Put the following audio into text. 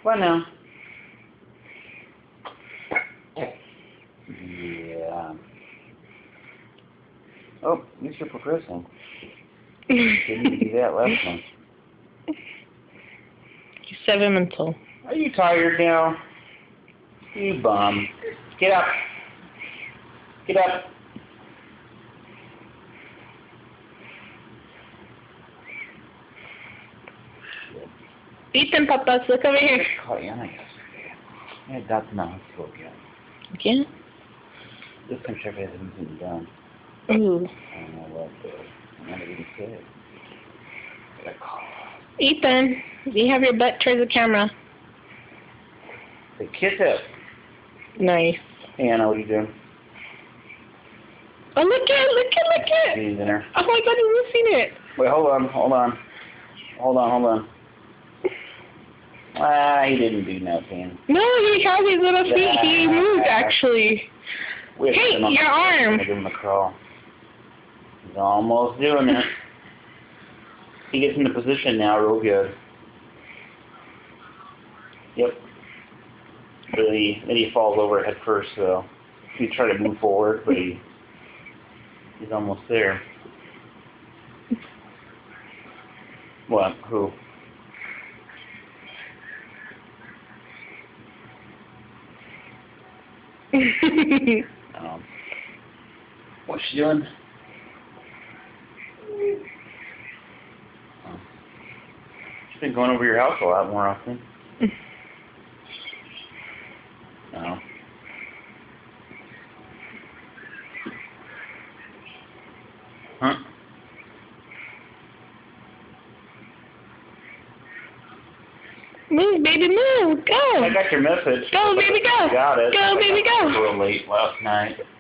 Come on now. Yeah. Oh, Mr. Progressing. Didn't do that last month. You sentimental. Are you tired now? You bum. Get up. Get up. Ethan, Papas, look over here. Caught Anna yesterday. I had got to the hospital again. Again? This time check hasn't been done. Ooh. I don't know what I'm not even kid. Got a call. Ethan, you have your butt towards the camera. Say kiss it. Nice. Hey Anna, what are you doing? Oh, look at He's in there. Oh my God, he's missing it. Wait, hold on. Ah, he didn't do nothing. No, he has his little feet. He moved, actually. Hey, your arm. Give him a crawl. He's almost doing it. He gets into position now, real good. Yep. But then he falls over head first, so he tried to move forward, but he's almost there. What? Who? What's she doing? She's been going over your house a lot more often. No. Huh? Move, baby, move. Go. I got your message. Go, baby, go. Got it. Go, baby, go. A little late last night.